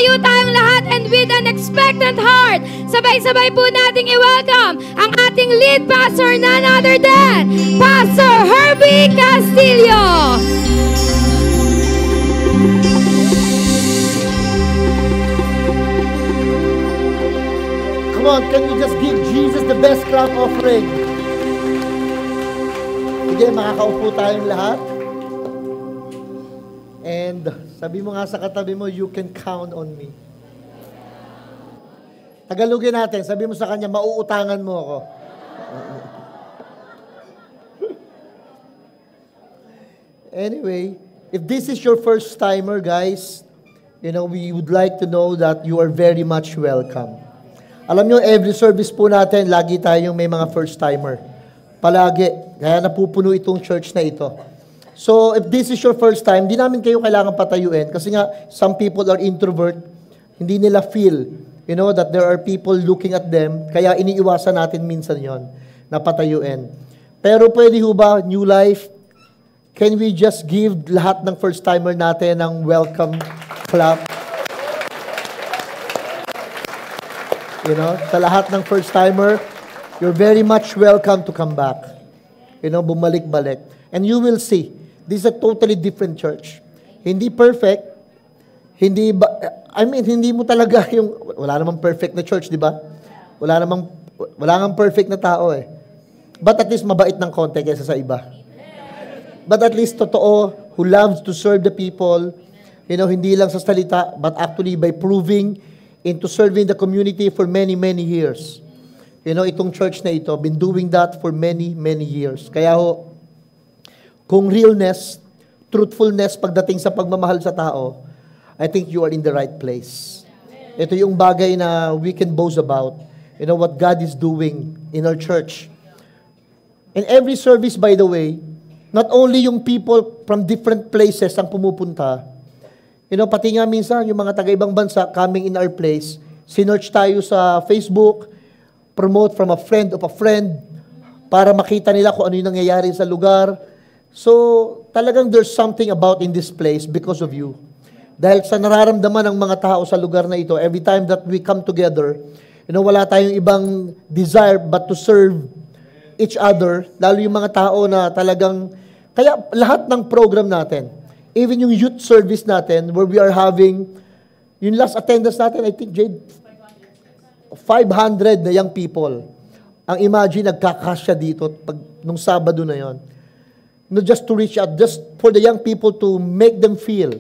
Tumayo tayong lahat and with an expectant heart, sabay-sabay po nating i-welcome ang ating lead pastor, none other than Pastor Herbie Castillo. Come on, can you just give Jesus the best clap offering? Sige, makakaupo tayong lahat. And sabi mo nga sa katabi mo, you can count on me. Tagalogin natin, sabi mo sa kanya, mauutangan mo ako. Anyway, if this is your first timer, guys, we would like to know that you are very much welcome. Alam nyo, every service po natin, lagi tayong may mga first timer. Palagi. Kaya napupuno itong church na ito. So, if this is your first time, di namin kayo kailangan patayuin. Kasi nga, some people are introvert. Hindi nila feel, that there are people looking at them. Kaya iniiwasan natin minsan yon na patayuin. Pero pwede ho ba, New Life, can we just give lahat ng first timer natin ng welcome clap? Sa lahat ng first timer, you're very much welcome to come back. Bumalik-balik. And you will see, this is a totally different church. Hindi perfect, hindi mo talaga wala namang perfect na church, di ba? Wala namang perfect na tao eh. But at least mabait ng konti kaysa sa iba. But at least totoo, who loves to serve the people, hindi lang sa salita, but actually by proving into serving the community for many, many years. Itong church na ito, been doing that for many, many years. Kaya kung realness, truthfulness pagdating sa pagmamahal sa tao, I think you are in the right place. Ito yung bagay na we can boast about. What God is doing in our church. In every service, by the way, not only yung people from different places ang pumupunta, pati nga minsan, yung mga taga-ibang bansa coming in our place, sinearch tayo sa Facebook, promote from a friend of a friend, para makita nila kung ano yung nangyayari sa lugar. So, talagang there's something about in this place because of you. Dahil sa nararamdaman ng mga tao sa lugar na ito, every time that we come together, wala tayong ibang desire but to serve each other, lalo yung mga tao na talagang, kaya lahat ng program natin, even yung youth service natin, where we are having, yung last attendance natin, I think, Jade, 500 na young people. Ang imagine, nagkakasya dito nung Sabado na yon. Just to reach out, just for the young people to make them feel.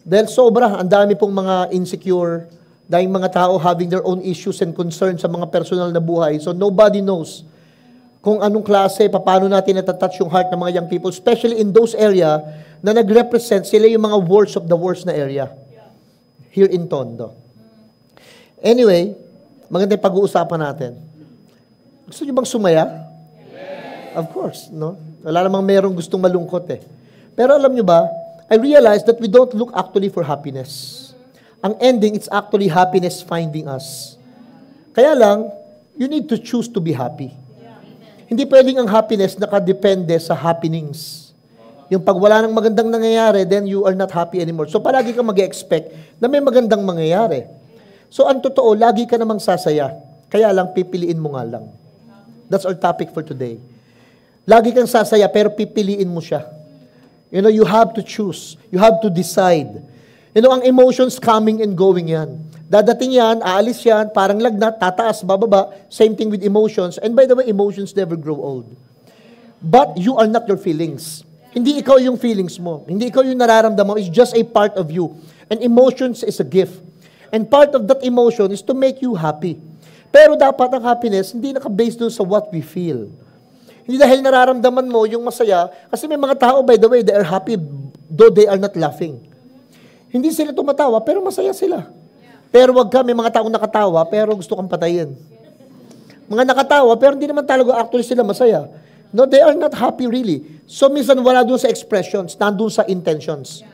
Dahil sobra, ang dami pong mga insecure, dahil mga tao having their own issues and concerns sa mga personal na buhay. So nobody knows kung anong klase, paano natin natatouch yung heart ng mga young people, especially in those area na nag-represent sila yung mga worst of the worst na area here in Tondo. Anyway, maganda yung pag-uusapan natin. Gusto niyo bang sumaya? Yes. Of course, no? Wala namang merong gustong malungkot eh. Pero alam niyo ba, I realized that we don't look actually for happiness. Ang ending, it's actually happiness finding us. Kaya lang, you need to choose to be happy. Hindi pwedeng ang happiness nakadepende sa happenings. Yung pag wala nang magandang nangyayari, then you are not happy anymore. So palagi kang mag-expect na may magandang mangyayari. So ang totoo, lagi ka namang sasaya. Kaya lang, pipiliin mo nga lang. That's our topic for today. Lagi kang sasaya, pero pipiliin mo siya. You have to choose. You have to decide. Ang emotions coming and going yan. Dadating yan, aalis yan, parang lagnat, tataas, bababa. Same thing with emotions. And by the way, emotions never grow old. But you are not your feelings. Hindi ikaw yung feelings mo. Hindi ikaw yung nararamdaman mo. It's just a part of you. And emotions is a gift. And part of that emotion is to make you happy. Pero dapat ang happiness, hindi naka-based doon sa what we feel. Hindi dahil nararamdaman mo yung masaya, kasi may mga tao, by the way, they are happy though they are not laughing. Hindi sila tumatawa, pero masaya sila. Pero wag ka, may mga taong nakatawa, pero gusto kang patayin. Mga nakatawa, pero hindi naman talaga actually sila masaya. No, they are not happy really. So minsan wala doon sa expressions, nandun sa intentions.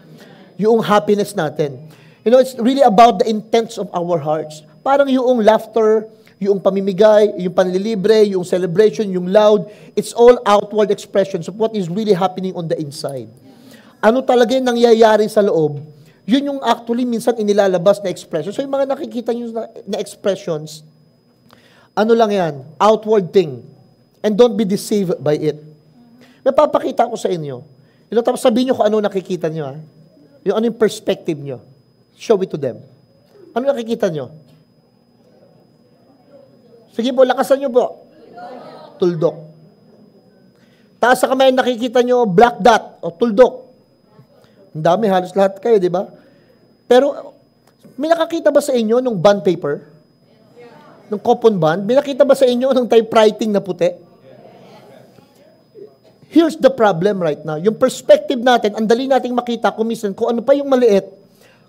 Yung happiness natin. It's really about the intents of our hearts. Parang yung laughter, yung pamimigay, yung panlilibre, yung celebration, yung loud, it's all outward expressions of what is really happening on the inside. Ano talaga yung nangyayari sa loob? Yun yung actually minsan inilalabas na expression. So yung mga nakikita nyo na expressions, ano lang yan? Outward thing. And don't be deceived by it. May papakita ko sa inyo. Tapos sabihin nyo kung ano nakikita nyo. Ha? Yung ano yung perspective nyo. Show it to them. Ano nakikita nyo? Sige po, lakasan nyo po. Tuldok. Taas sa kamay, nakikita nyo, black dot o tuldok. Ang dami, halos lahat kayo, di ba? Pero, may nakakita ba sa inyo nung bond paper? Nung coupon bond? May nakita ba sa inyo nung typewriting na puti? Here's the problem right now. Yung perspective natin, ang dali nating makita kung ano pa yung maliit,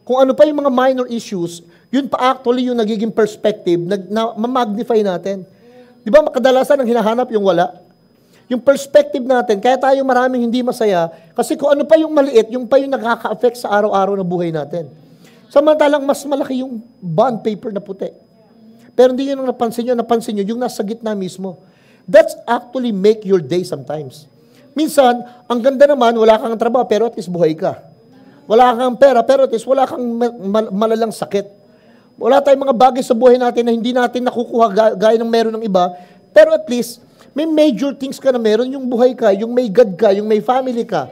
kung ano pa yung mga minor issues, yun pa actually yung nagiging perspective na ma-magnify natin. Di ba, kadalasan ang hinahanap yung wala? Yung perspective natin, kaya tayo maraming hindi masaya, kasi kung ano pa yung maliit, yung pa yung nakaka-affect sa araw-araw na buhay natin. Samantalang mas malaki yung bond paper na puti. Pero hindi yun ang napansin nyo yung nasa gitna mismo. That's actually make your day sometimes. Minsan, ang ganda naman, wala kang trabaho, pero at least buhay ka. Wala kang pera, pero at least wala kang malalang sakit. Wala tayong mga bagay sa buhay natin na hindi natin nakukuha gaya ng meron ng iba, pero at least, may major things ka na meron, yung buhay ka, yung may God ka, yung may family ka,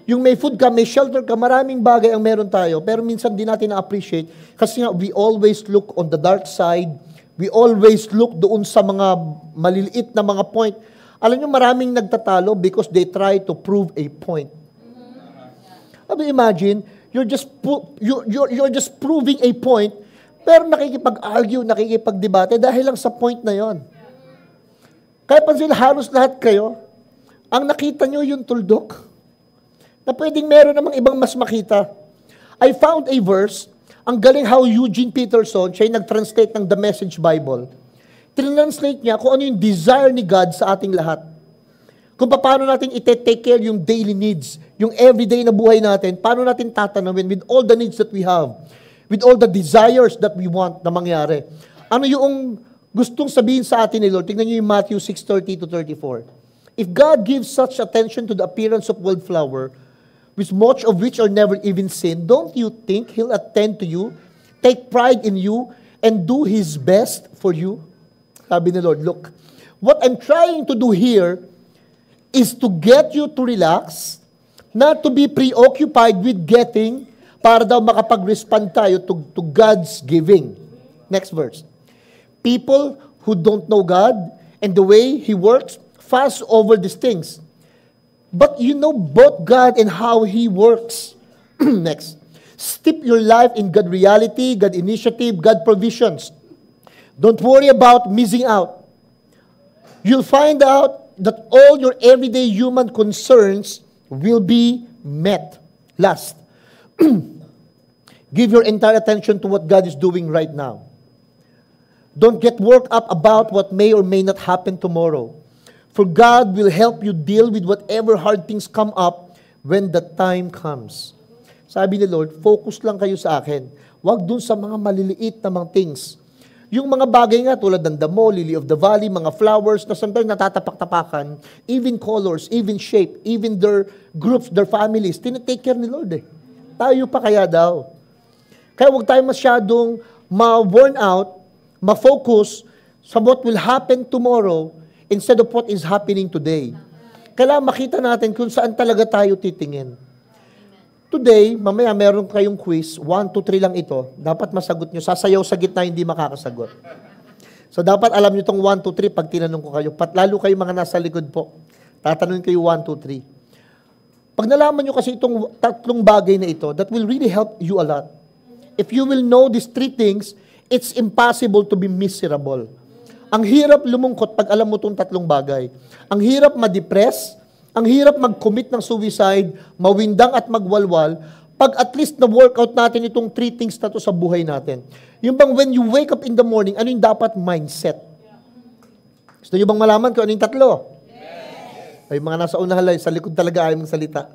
yung may food ka, may shelter ka, maraming bagay ang meron tayo. Pero minsan di natin na-appreciate kasi nga we always look on the dark side, we always look doon sa mga maliliit na mga point. Alam nyo, maraming nagtatalo because they try to prove a point. Imagine, you're just proving a point, pero nakikipag-argue, nakikipag-debate dahil lang sa point na yon. Kaya pansin, halos lahat kayo, ang nakita nyo yung tuldok, na pwedeng meron namang ibang mas makita. I found a verse, ang galing how Eugene Peterson, siya yung nag-translate ng The Message Bible. Translate niya kung ano yung desire ni God sa ating lahat. Kung paano natin ite-take care yung daily needs, yung everyday na buhay natin, paano natin tatanawin with all the needs that we have, with all the desires that we want na mangyari. Ano yung gustong sabihin sa atin ni Lord? Tingnan niyo yung Matthew 6:30-34. If God gives such attention to the appearance of wildflower, with much of which are never even seen, don't you think He'll attend to you, take pride in you, and do His best for you? Sabi ni Lord, look, what I'm trying to do here is to get you to relax, not to be preoccupied with getting, para daw makapag-respond tayo to God's giving. Next verse. People who don't know God and the way He works fuss over these things. But you know both God and how He works. Next. Steep your life in God reality, God initiative, God provisions. Don't worry about missing out. You'll find out that all your everyday human concerns will be met. Last. Give your entire attention to what God is doing right now. Don't get worked up about what may or may not happen tomorrow. For God will help you deal with whatever hard things come up when the time comes. Sabi ni Lord, focus lang kayo sa akin. Huwag dun sa mga maliliit na mga things. Yung mga bagay nga tulad ng damo, lily of the valley, mga flowers na sometimes natatapak-tapakan, even colors, even shape, even their groups, their families, tinitake care ni Lord eh. Tayo pa kaya daw. Kaya huwag tayo masyadong ma-worn out, ma-focus sa what will happen tomorrow instead of what is happening today. Kailangan makita natin kung saan talaga tayo titingin. Today, mamaya meron kayong quiz, 1, 2, 3 lang ito. Dapat masagot nyo. Sasayaw sa gitna, hindi makakasagot. So dapat alam nyo itong 1, 2, 3 pag tinanong ko kayo. Lalo kayo mga nasa likod po. Tatanungin kayo 1, 2, 3. Pag nalaman nyo kasi itong tatlong bagay na ito, that will really help you a lot. If you will know these 3 things, it's impossible to be miserable. Ang hirap lumungkot pag alam mo itong tatlong bagay. Ang hirap ma-depress, ang hirap mag-commit ng suicide, mawindang at magwalwal, pag at least na-workout natin itong 3 things na to sa buhay natin. Yung bang when you wake up in the morning, ano yung dapat mindset? Gusto nyo bang malaman kung ano yung tatlo? Yes. Ay, mga nasa unahan, sa likod talaga ayaw mong salita.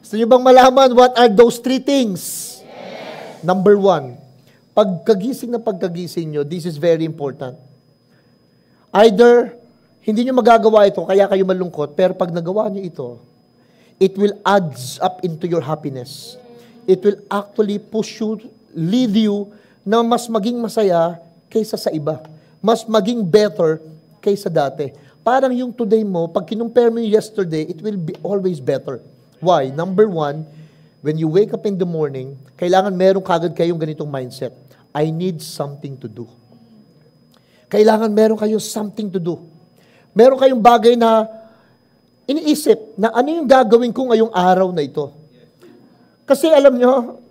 Gusto nyo bang malaman what are those 3 things? Yes. Number 1, pagkagising nyo, this is very important. Either, hindi nyo magagawa ito, kaya kayo malungkot, pero pag nagawa nyo ito, it will adds up into your happiness. it will actually push you, lead you na mas maging masaya kaysa sa iba. Mas maging better kaysa dati. Parang yung today mo, pag kinumpare mo yung yesterday, it will be always better. Why? Number one, when you wake up in the morning, kailangan meron kagad kayong ganitong mindset. I need something to do. Kailangan meron kayo something to do. Meron kayong bagay na iniisip na ano yung gagawin ko ngayong araw na ito. Kasi alam nyo,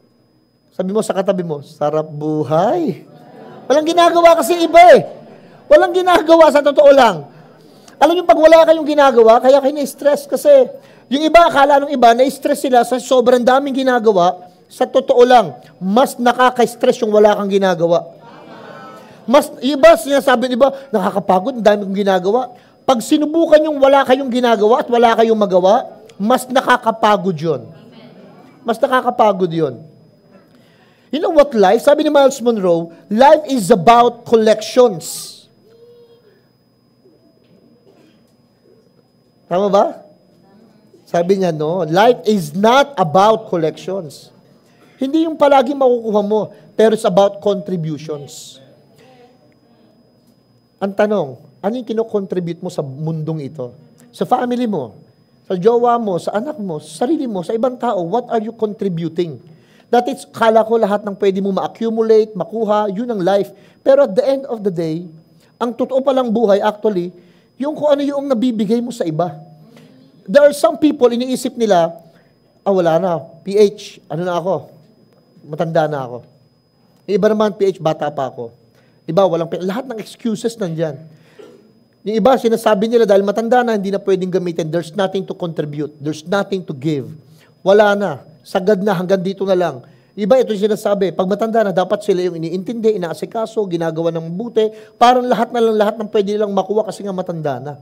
sabi mo sa katabi mo, sarap buhay. Walang ginagawa kasi iba eh. Walang ginagawa sa totoo lang. Alam nyo, pag wala kayong ginagawa, kaya kayo na-stress kasi yung iba, akala ng iba, na-stress sila sa sobrang daming ginagawa. Sa totoo lang, mas nakaka-stress yung wala kang ginagawa. Mas, iba, sinasabi ng iba, nakakapagod, ang dami kong ginagawa. Pag sinubukan yung wala kayong ginagawa at wala kayong magawa, mas nakakapagod yun. Mas nakakapagod yun. You know what life? Sabi ni Miles Monroe, life is about collections. Tama ba? Sabi niya, no, life is not about collections. Hindi yung palagi makukuha mo, pero it's about contributions. Ang tanong, ano yung kinocontribute mo sa mundong ito? Sa family mo, sa jowa mo, sa anak mo, sa sarili mo, sa ibang tao, what are you contributing? That is, kala ko lahat ng pwede mo ma-accumulate, makuha, yun ang life. Pero at the end of the day, ang totoo palang buhay actually, yung kung ano yung nabibigay mo sa iba. There are some people, iniisip nila, wala na, PH, ano na ako? Matanda na ako. Yung iba naman, PH, bata pa ako. Iba, walang lahat ng excuses nandyan. Yung iba, sinasabi nila dahil matanda na, hindi na pwedeng gamitin. There's nothing to contribute. There's nothing to give. Wala na. Sagad na, hanggang dito na lang. Iba, ito yung sinasabi. Pag matanda na, dapat sila yung iniintindi, inaasikaso, ginagawa ng mabuti. Parang lahat na lang, lahat ng pwede nilang makuha kasi nga matanda na.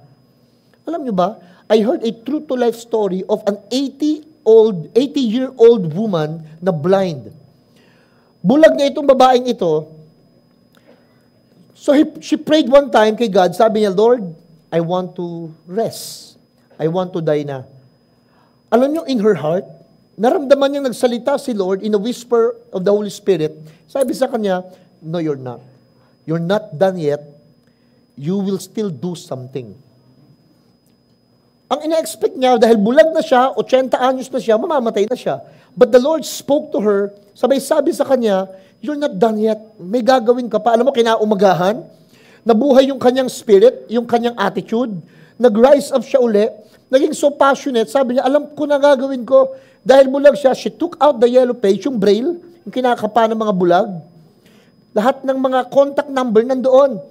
Alam nyo ba, I heard a true-to-life story of an 80-year-old woman na blind. Bulag na itong babaeng ito. So she prayed one time kay God, sabi niya, Lord, I want to rest. I want to die na. Alam niyo, in her heart, naramdaman niyang nagsalita si Lord in a whisper of the Holy Spirit. Sabi sa kanya, no, you're not. You're not done yet. You will still do something. Ang ina-expect niya, dahil bulag na siya, 80 anyos na siya, mamamatay na siya. But the Lord spoke to her, sabi sa kanya, you're not done yet. May gagawin ka pa. Alam mo, kinaumagahan, nabuhay yung kanyang spirit, yung kanyang attitude, nag-rise up siya uli, naging so passionate, sabi niya, alam ko na gagawin ko. Dahil bulag siya, she took out the yellow page, yung braille, yung kinakapa ng mga bulag. Lahat ng mga contact number nandoon.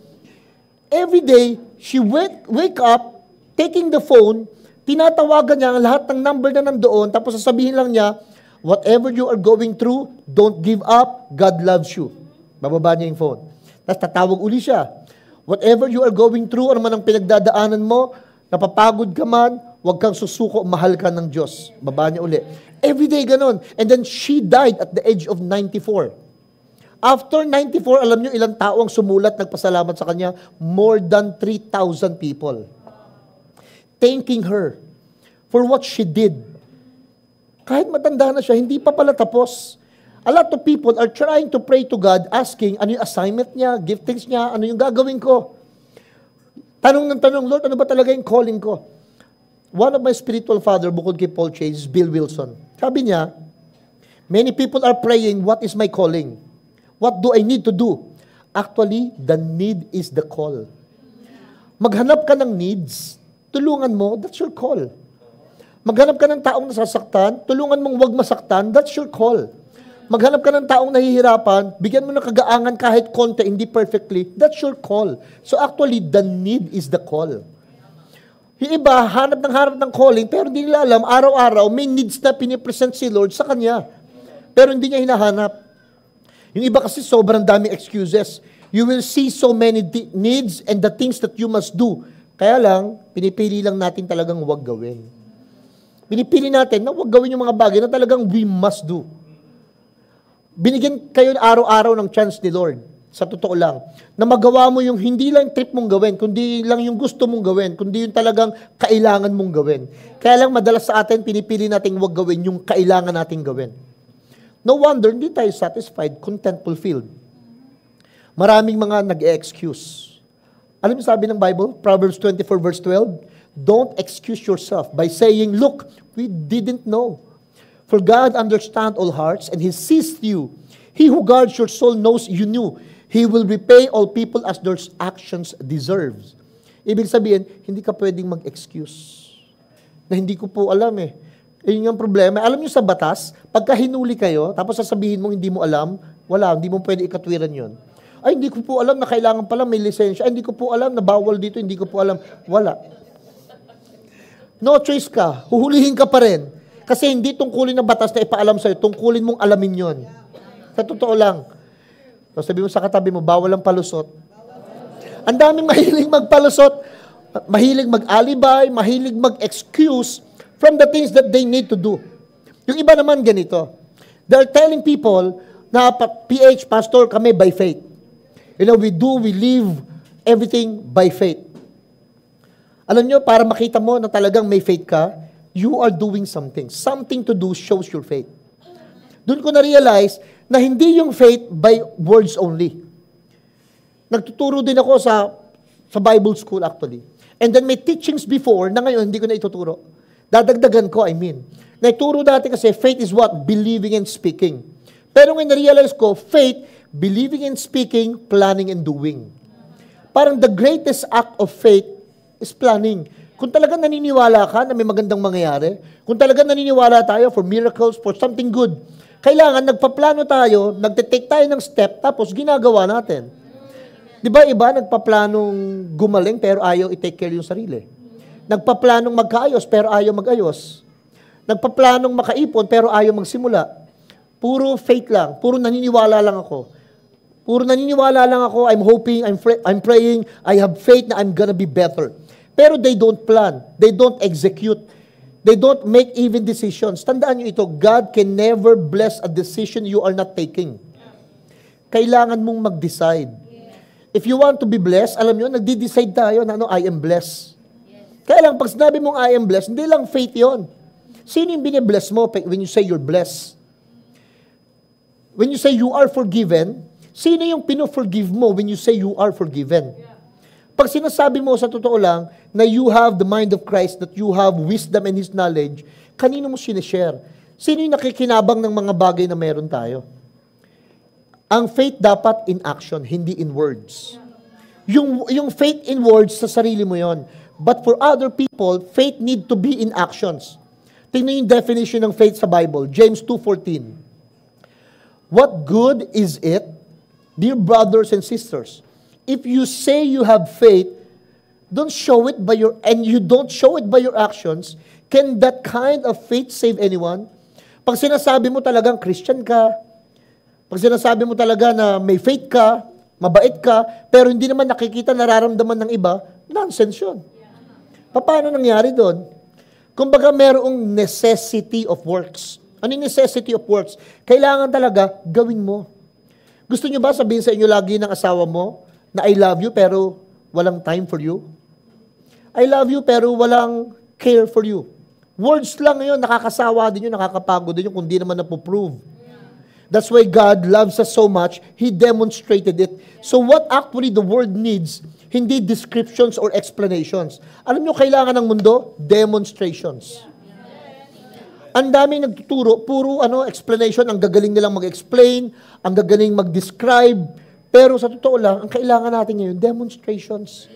Every day, she wake up, taking the phone, tinatawagan niya ang lahat ng number na nandoon, tapos sasabihin lang niya, whatever you are going through, don't give up, God loves you. Bababa niya yung phone. Tapos tatawag uli siya. Whatever you are going through, ano man ang pinagdadaanan mo, napapagod ka man, huwag kang susuko, mahal ka ng Diyos. Baba niya uli. Every day ganun. And then she died at the age of 94. After 94, alam niyo ilang tao ang sumulat, nagpasalamat sa kanya? More than 3,000 people. Thanking her for what she did. Kahit matanda na siya, hindi pa pala tapos. A lot of people are trying to pray to God, asking, ano yung assignment niya, giftings niya, ano yung gagawin ko. Tanong ng tanong, Lord, ano ba talaga yung calling ko? One of my spiritual father, bukod kay Paul Chase, is Bill Wilson. Sabi niya, many people are praying, what is my calling? What do I need to do? Actually, the need is the call. Maghanap ka ng needs, tulungan mo, that's your call. Maghanap ka ng taong nasasaktan, tulungan mong wag masaktan, that's your call. Maghanap ka ng taong nahihirapan, bigyan mo ng kagaangan kahit konti, hindi perfectly, that's your call. So actually, the need is the call. Yung iba, hanap ng calling, pero hindi nila alam, araw-araw, may needs na pinipresent si Lord sa kanya. Pero hindi niya hinahanap. Yung iba kasi sobrang daming excuses. You will see so many needs and the things that you must do. Kaya lang, pinipili lang natin talagang wag gawin. Pinipili natin na huwag gawin yung mga bagay na talagang we must do. Binigyan kayo araw-araw ng chance ni Lord, sa totoo lang, na magawa mo yung hindi lang trip mong gawin, kundi lang yung gusto mong gawin, kundi yung talagang kailangan mong gawin. Kaya lang madalas sa atin, pinipili natin huwag gawin yung kailangan nating gawin. No wonder, hindi tayo satisfied, content, fulfilled. Maraming mga nag-e-excuse. Alam mo sabi ng Bible, Proverbs 24 verse 12, don't excuse yourself by saying, look, we didn't know. For God understands all hearts and He sees you. He who guards your soul knows you knew. He will repay all people as their actions deserves. Ibig sabihin, hindi ka pwedeng mag-excuse. Na hindi ko po alam eh. Yun yung problema. Alam niyo sa batas, pagka hinuli kayo, tapos sasabihin mo hindi mo alam, wala, hindi mo pwede ikatwiran yun. Ay, hindi ko po alam na kailangan pala may lisensya. Ay, hindi ko po alam na bawal dito, hindi ko po alam. Wala. No choice ka. Huhulihin ka pa rin. Kasi hindi tungkulin ng batas na ipaalam sa'yo, tungkulin mong alamin yon. Sa totoo lang. So, sabi mo sa katabi mo, bawal ang palusot. Ang daming mahilig magpalusot, mahilig mag-alibay, mahilig mag-excuse from the things that they need to do. Yung iba naman ganito. They're telling people na PH, pastor, kami by faith. You know, we live everything by faith. Alam nyo, para makita mo na talagang may faith ka, you are doing something. Something to do shows your faith. Doon ko na-realize na hindi yung faith by words only. Nagtuturo din ako sa Bible school actually. And then may teachings before na ngayon hindi ko na ituturo. Dadagdagan ko, Naituro dati kasi faith is what? Believing and speaking. Pero ngayon na-realize ko, faith, believing and speaking, planning and doing. Parang the greatest act of faith is planning. Kung talagang naniniwala ka na may magandang mangyayari, kung talagang naniniwala tayo for miracles, for something good, kailangan nagpaplano tayo, nagtitake tayo ng step, tapos ginagawa natin. Di ba iba, nagpaplanong gumaling pero ayaw i-take care yung sarili. Nagpaplanong magkaayos pero ayaw mag-ayos. Nagpaplanong makaipon pero ayaw magsimula. Puro faith lang, puro naniniwala lang ako. I'm hoping, I'm praying, I have faith na I'm gonna be better. Pero they don't plan, they don't execute, they don't make even decisions. Tandaan nyo ito, God can never bless a decision you are not taking. Kailangan mong mag-decide. If you want to be blessed, alam nyo, nagdi-decide tayo na I am blessed. Kaya lang, pag sinabi mong I am blessed, hindi lang faith yon. Sino yung binibless mo when you say you're blessed? When you say you are forgiven, sino yung pino-forgive mo when you say you are forgiven? Pag sinasabi mo sa totoo lang na you have the mind of Christ, that you have wisdom and His knowledge, kanino mo sinishare? Sino yung nakikinabang ng mga bagay na meron tayo? Ang faith dapat in action, hindi in words. Yung faith in words, sa sarili mo yon. But for other people, faith need to be in actions. Tingnan yung definition ng faith sa Bible, James 2:14. What good is it, dear brothers and sisters, if you say you have faith, don't show it by you don't show it by your actions, can that kind of faith save anyone? Pag sinasabi mo talagang Christian ka, pag sinasabi mo talaga na may faith ka, mabait ka, pero hindi naman nakikita, nararamdaman ng iba, nonsense yun. Paano nangyari doon? Kumbaga merong necessity of works. Ano yung necessity of works? Kailangan talaga gawin mo. Gusto nyo ba sabihin sa inyo lagi ng asawa mo na I love you pero walang time for you? I love you pero walang care for you. Words lang yun, nakakasawa din yun, nakakapagod din yun kung di naman napoprove. That's why God loves us so much, He demonstrated it. So what actually the world needs, hindi descriptions or explanations. Alam nyo, kailangan ng mundo? Demonstrations. Ang daming nagtuturo, puro explanation, ang gagaling nilang mag-explain, ang gagaling mag-describe. Pero sa totoo lang, ang kailangan natin ngayon, demonstrations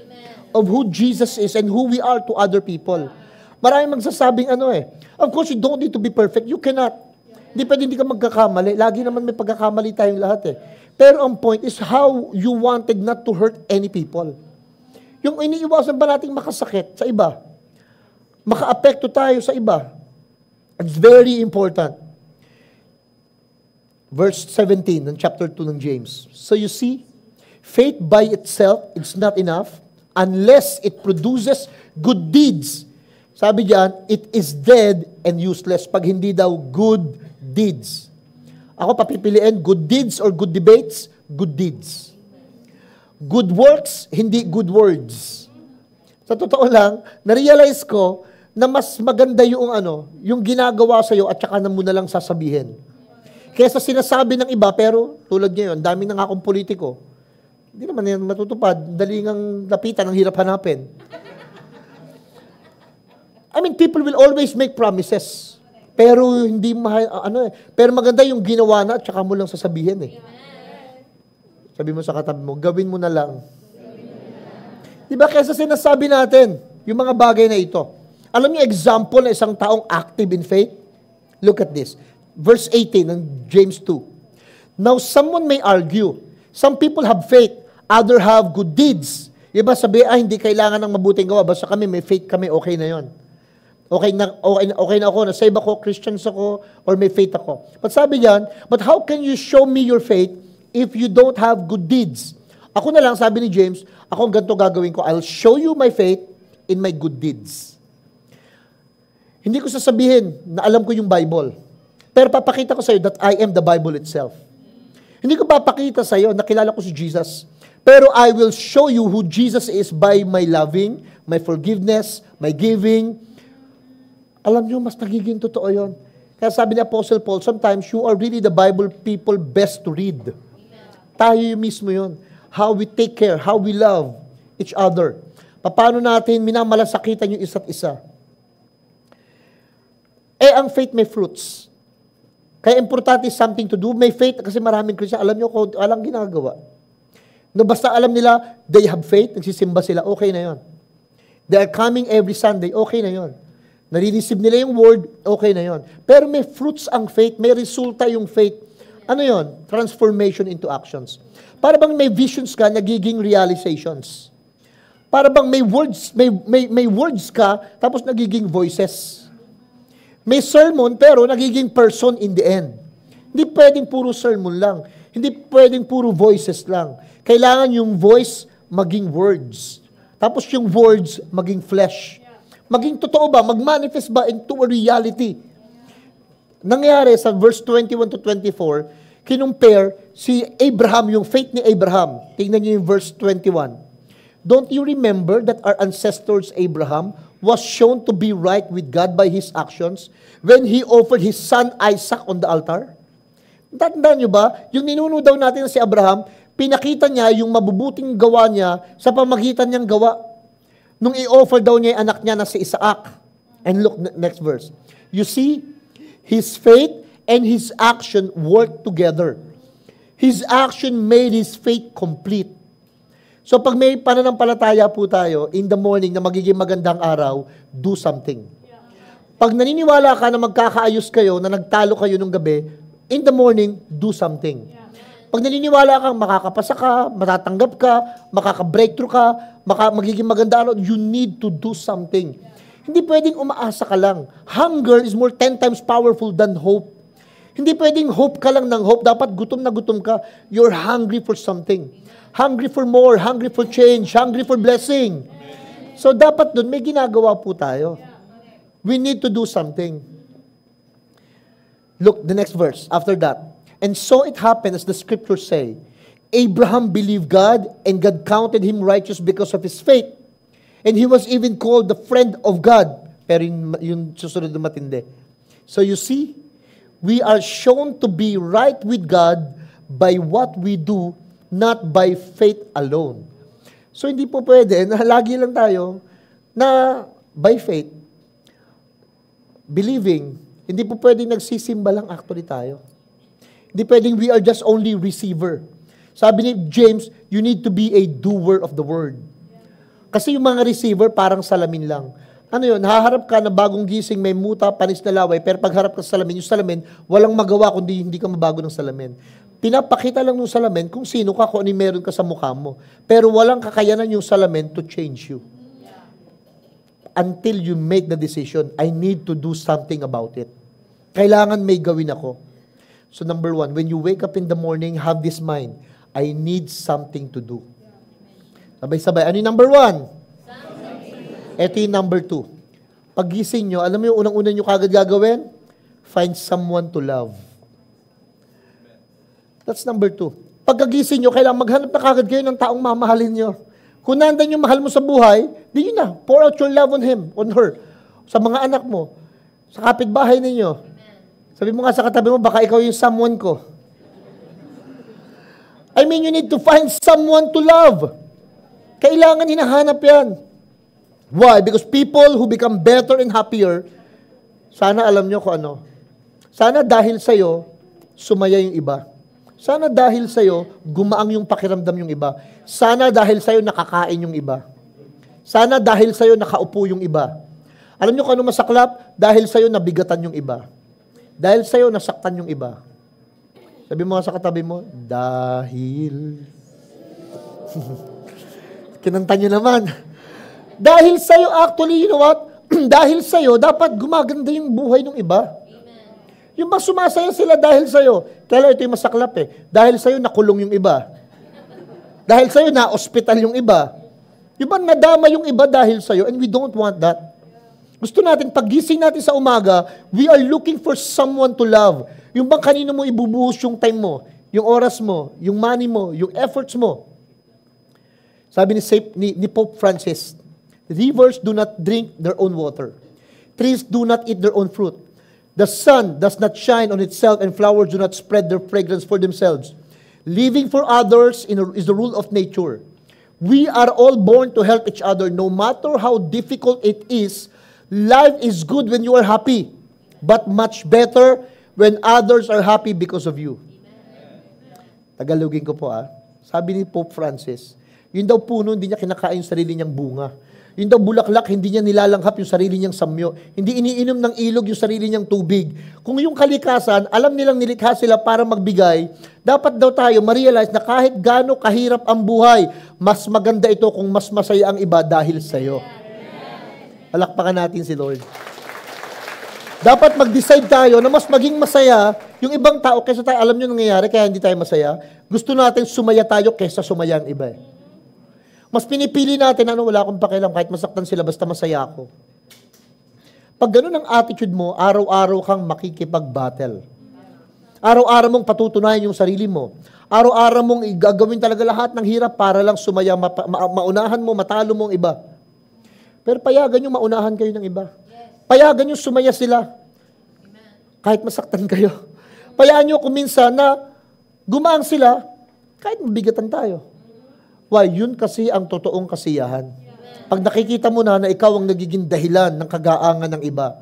of who Jesus is and who we are to other people. Maraming magsasabing of course, you don't need to be perfect. You cannot. Hindi ka magkakamali. Lagi naman may pagkakamali tayong lahat Pero ang point is how you wanted not to hurt any people. Yung iniiwasan ba nating makasakit sa iba? Maka-apekto tayo sa iba. It's very important. Verse 17 ng chapter 2 ng James. So you see, faith by itself, it's not enough unless it produces good deeds. Sabi diyan, it is dead and useless pag hindi daw good deeds. Ako papipiliin, good deeds or good debates? Good deeds. Good works, hindi good words. Sa totoo lang, na-realize ko na mas maganda yung yung ginagawa sa'yo at saka na mo na lang sasabihin. Kesa sinasabi ng iba, pero tulad ngayon, daming nangakong politiko. Hindi naman yan matutupad. Dali ngang lapitan, ang hirap hanapin. I mean, people will always make promises. Pero hindi pero maganda yung ginawa na at saka mo lang sasabihin eh. Sabi mo sa katabi mo, gawin mo na lang. Diba kesa sinasabi natin, yung mga bagay na ito. Alam niyo example na isang taong active in faith? Look at this. Verse 18 ng James 2. Now someone may argue, some people have faith, others have good deeds. Iba sabi, hindi kailangan ng mabuting gawa, basta kami may faith kami, okay na yon. Okay na ako, na-save ako, Christians ako, or may faith ako. But sabi diyan, but how can you show me your faith if you don't have good deeds? Ako na lang, sabi ni James, ako ganito gagawin ko, I'll show you my faith in my good deeds. Hindi ko sasabihin na alam ko yung Bible. Pero papakita ko sa iyo that I am the Bible itself. Hindi ko papakita sa iyo na kilala ko si Jesus. Pero I will show you who Jesus is by my loving, my forgiveness, my giving. Alam niyo, mas nagiging totoo yun. Kaya sabi ni Apostle Paul, sometimes you are really the Bible people best to read. Tayo yung mismo yun. How we take care, how we love each other. Paano natin minamalasakitan yung isa't isa. Ang faith may fruits. Kaya importante something to do. May faith kasi maraming Christian, alam niyo kung alang ginagawa. No, basta alam nila, they have faith, nagsisimba sila, okay na yon. They are coming every Sunday, okay na yon. Nare-receive nila yung word, okay na yon. Pero may fruits ang faith, may resulta yung faith. Ano yon? Transformation into actions. Para bang may visions ka, nagiging realizations. Para bang may words ka, tapos nagiging voices. May sermon, pero nagiging person in the end. Hindi pwedeng puro sermon lang. Hindi pwedeng puro voices lang. Kailangan yung voice maging words. Tapos yung words maging flesh. Maging totoo ba? Mag-manifest ba into a reality? Nangyari sa verse 21 to 24, kinumpare si Abraham, yung faith ni Abraham. Tingnan niyo yung verse 21. Don't you remember that our ancestors Abraham was shown to be right with God by his actions when he offered his son Isaac on the altar? Tandaan niyo ba? Yung ninuno daw natin si Abraham, pinakita niya yung mabubuting gawa niya sa pamagitan niyang gawa. Nung i-offer daw niya yung anak niya na si Isaac. And look, next verse. You see, his faith and his action worked together. His action made his faith complete. So pag may pananampalataya po tayo, in the morning na magiging magandang araw, do something. Pag naniniwala ka na magkakaayos kayo, na nagtalo kayo nung gabi, in the morning, do something. Pag naniniwala kang makakapasa ka, matatanggap ka, makaka-breakthrough ka, magiging maganda araw, you need to do something. Hindi pwedeng umaasa ka lang. Hunger is more 10 times powerful than hope. Hindi pwedeng hope ka lang ng hope. Dapat gutom na gutom ka. You're hungry for something. Hungry for more, hungry for change, hungry for blessing. So dapat dun, may ginagawa po tayo. We need to do something. Look, the next verse, after that. And so it happened, as the scriptures say, Abraham believed God, and God counted him righteous because of his faith. And he was even called the friend of God. Pero yung susunod na matindi. So you see, we are shown to be right with God by what we do, not by faith alone. So hindi po pwede na lagi lang tayo na by faith, believing, hindi po pwede nagsisimba lang actually tayo. Hindi pwedeng we are just only receiver. Sabi ni James, you need to be a doer of the word. Kasi yung mga receiver, parang salamin lang. Ano yun, haharap ka na bagong gising, may muta, panis na laway, pero pagharap ka sa salamin, yung salamin, walang magawa kundi hindi ka mabago ng salamin. Pinapakita lang ng salamin kung sino ka, kung ano meron ka sa mukha mo. Pero walang kakayanan yung salamin to change you. Until you make the decision, I need to do something about it. Kailangan may gawin ako. So number 1, when you wake up in the morning, have this mind, I need something to do. Sabay-sabay. Ano yung number 1? Ito yung number 2. Paggising nyo, alam mo yung unang-una nyo kagad gagawin? Find someone to love. That's number 2. Pagkagising nyo, kailangan maghanap na kagad kayo ng taong mamahalin nyo. Kung nandan yung mahal mo sa buhay, di yun na. Pour out your love on him, on her. Sa mga anak mo, sa kapitbahay ninyo, Sabi mo nga sa katabi mo, baka ikaw yung someone ko. I mean, you need to find someone to love. Kailangan hinahanap yan. Why? Because people who become better and happier, sana alam nyo kung ano. Sana dahil sa'yo, sumaya yung iba. Sana dahil sa'yo, gumaang yung pakiramdam yung iba. Sana dahil sa'yo, nakakain yung iba. Sana dahil sa'yo, nakaupo yung iba. Alam nyo kung ano masaklap? Dahil sa'yo, nabigatan yung iba. Dahil sa'yo, nasaktan yung iba. Sabi mo nga sa katabi mo, dahil... Kinanta nyo naman. Dahil sa'yo, actually, you know what? Dahil sa'yo, dapat gumaganda yung buhay ng iba. Yung bang sumasaya sila dahil sa'yo? Kaya ito yung masaklap eh. Dahil sa'yo, nakulong yung iba. Dahil sa'yo, na-hospital yung iba. Yung bang nadama yung iba dahil sa'yo? And we don't want that. Gusto natin, paggising natin sa umaga, we are looking for someone to love. Yung bang kanino mo ibubuhos yung time mo, yung oras mo, yung money mo, yung efforts mo. Sabi ni Pope Francis, rivers do not drink their own water. Trees do not eat their own fruit. The sun does not shine on itself and flowers do not spread their fragrance for themselves. Living for others is the rule of nature. We are all born to help each other no matter how difficult it is. Life is good when you are happy, but much better when others are happy because of you. Tagalogin ko po Sabi ni Pope Francis, yun daw puno, hindi niya kinakain yung sarili niyang bunga. Yun daw bulaklak, hindi niya nilalanghap yung sarili niyang samyo. Hindi iniinom ng ilog yung sarili niyang tubig. Kung yung kalikasan, alam nilang nilikha sila para magbigay, dapat daw tayo ma-realize na kahit gaano kahirap ang buhay, mas maganda ito kung mas masaya ang iba dahil sa'yo. Palakpakan natin si Lord. Dapat mag-decide tayo na mas maging masaya yung ibang tao kaysa tayo. Alam niyo nangyayari kaya hindi tayo masaya? Gusto natin sumaya tayo kaysa sumaya ang iba. Mas pinipili natin, wala akong pakialam, kahit masaktan sila, basta masaya ako. Pag ganun ang attitude mo, araw-araw kang makikipag-battle. Araw-araw mong patutunayan yung sarili mo. Araw-araw mong gagawin talaga lahat ng hirap para lang sumaya, maunahan mo, matalo mo ang iba. Pero payagan nyo, maunahan kayo ng iba. Payagan nyo, sumaya sila. Kahit masaktan kayo. Payagan nyo kung minsan na gumaan sila, kahit mabigatan tayo. Why? Yun kasi ang totoong kasiyahan. Pag nakikita mo na ikaw ang nagiging dahilan ng kagaangan ng iba.